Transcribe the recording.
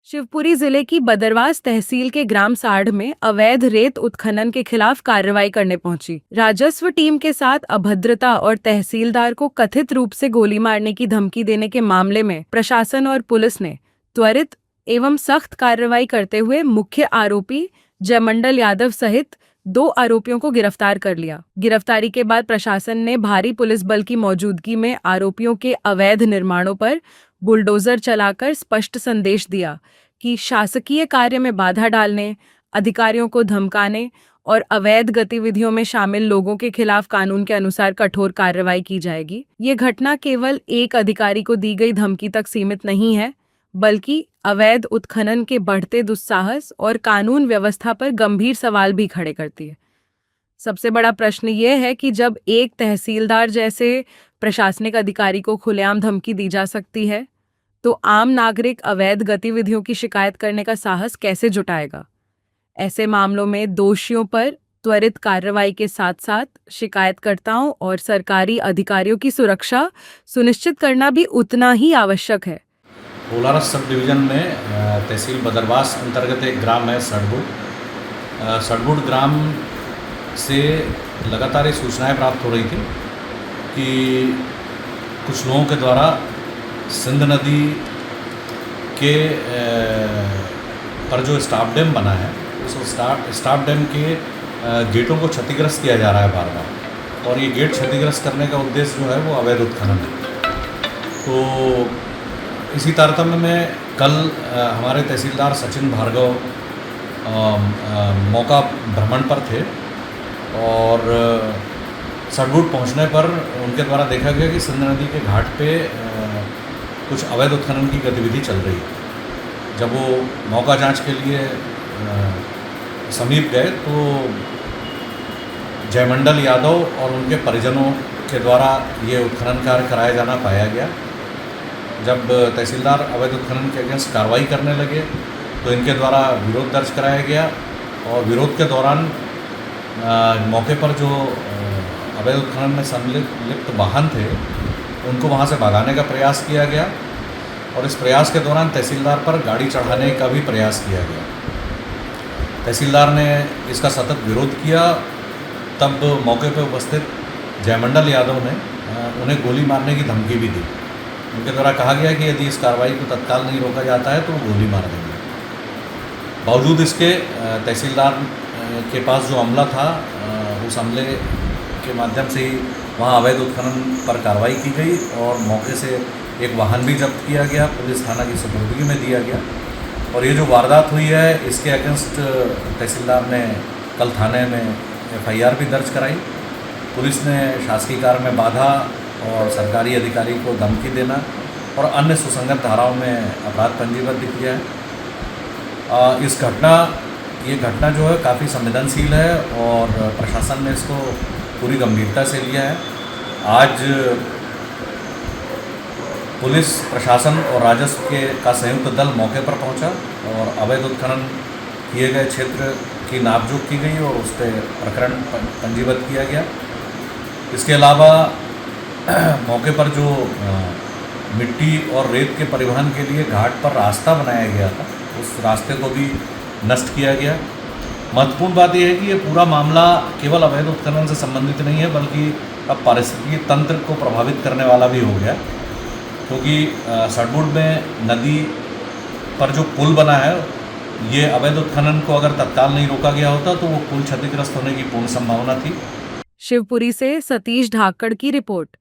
शिवपुरी जिले की बदरवास तहसील के ग्राम साढ़ में अवैध रेत उत्खनन के खिलाफ कार्रवाई करने पहुंची राजस्व टीम के साथ अभद्रता और तहसीलदार को कथित रूप से गोली मारने की धमकी देने के मामले में प्रशासन और पुलिस ने त्वरित एवं सख्त कार्रवाई करते हुए मुख्य आरोपी जयमंडल यादव सहित 2 आरोपियों को गिरफ्तार कर लिया। गिरफ्तारी के बाद प्रशासन ने भारी पुलिस बल की मौजूदगी में आरोपियों के अवैध निर्माणों पर बुलडोजर चलाकर स्पष्ट संदेश दिया कि शासकीय कार्य में बाधा डालने, अधिकारियों को धमकाने और अवैध गतिविधियों में शामिल लोगों के खिलाफ कानून के अनुसार कठोर कार्रवाई की जाएगी। ये घटना केवल एक अधिकारी को दी गई धमकी तक सीमित नहीं है, बल्कि अवैध उत्खनन के बढ़ते दुस्साहस और कानून व्यवस्था पर गंभीर सवाल भी खड़े करती है। सबसे बड़ा प्रश्न ये है कि जब एक तहसीलदार जैसे प्रशासनिक अधिकारी को खुलेआम धमकी दी जा सकती है, तो आम नागरिक अवैध गतिविधियों की शिकायत करने का साहस कैसे जुटाएगा? ऐसे मामलों में दोषियों पर त्वरित कार्रवाई के साथ साथ शिकायतकर्ताओं और सरकारी अधिकारियों की सुरक्षा सुनिश्चित करना भी उतना ही आवश्यक है। कोलारस सब डिवीज़न में तहसील बदरवास अंतर्गत एक ग्राम है सड़बुड़। सड़बुड़ ग्राम से लगातार ये सूचनाएं प्राप्त हो रही थी कि कुछ लोगों के द्वारा सिंध नदी के पर जो स्टाफ डैम बना है, उस स्टाफ डैम के गेटों को क्षतिग्रस्त किया जा रहा है बार बार, और ये गेट क्षतिग्रस्त करने का उद्देश्य जो है वो अवैध उत्खनन है। तो इसी तारतम्य में कल हमारे तहसीलदार सचिन भार्गव मौका भ्रमण पर थे और सड़बुड़ पहुंचने पर उनके द्वारा देखा गया कि सिंध नदी के घाट पे कुछ अवैध उत्खनन की गतिविधि चल रही है। जब वो मौका जांच के लिए समीप गए तो जयमंडल यादव और उनके परिजनों के द्वारा ये उत्खनन कार्य कराया जाना पाया गया। जब तहसीलदार अवैध उत्खनन के अगेंस्ट कार्रवाई करने लगे तो इनके द्वारा विरोध दर्ज कराया गया और विरोध के दौरान मौके पर जो अवैध उत्खनन में संलिप्त वाहन थे उनको वहां से भगाने का प्रयास किया गया और इस प्रयास के दौरान तहसीलदार पर गाड़ी चढ़ाने का भी प्रयास किया गया। तहसीलदार ने इसका सतत विरोध किया। तब मौके पर उपस्थित जयमंडल यादव ने उन्हें गोली मारने की धमकी भी दी। उनके द्वारा कहा गया कि यदि इस कार्रवाई को तत्काल नहीं रोका जाता है तो वो गोली मार देंगे। बावजूद इसके तहसीलदार के पास जो अमला था, उस अमले के माध्यम से ही वहाँ अवैध उत्खनन पर कार्रवाई की गई और मौके से एक वाहन भी जब्त किया गया, पुलिस थाना की सुपुर्दगी में दिया गया। और ये जो वारदात हुई है इसके अगेंस्ट तहसीलदार ने कल थाने में FIR भी दर्ज कराई। पुलिस ने शासकीय कार्य में बाधा और सरकारी अधिकारी को धमकी देना और अन्य सुसंगत धाराओं में अपराध पंजीबद्ध किया है। ये घटना जो है काफ़ी संवेदनशील है और प्रशासन ने इसको पूरी गंभीरता से लिया है। आज पुलिस प्रशासन और राजस्व का संयुक्त दल मौके पर पहुंचा और अवैध उत्खनन किए गए क्षेत्र की नापजोख की गई और उस पर प्रकरण पंजीबद्ध किया गया। इसके अलावा मौके पर जो मिट्टी और रेत के परिवहन के लिए घाट पर रास्ता बनाया गया था, उस रास्ते को भी नष्ट किया गया। महत्वपूर्ण बात यह है कि ये पूरा मामला केवल अवैध उत्खनन से संबंधित नहीं है, बल्कि अब पारिस्थितिकी तंत्र को प्रभावित करने वाला भी हो गया, क्योंकि सड़बुड़ में नदी पर जो पुल बना है, ये अवैध उत्खनन को अगर तत्काल नहीं रोका गया होता तो वो पुल क्षतिग्रस्त होने की पूर्ण संभावना थी। शिवपुरी से सतीश ढाकड़ की रिपोर्ट।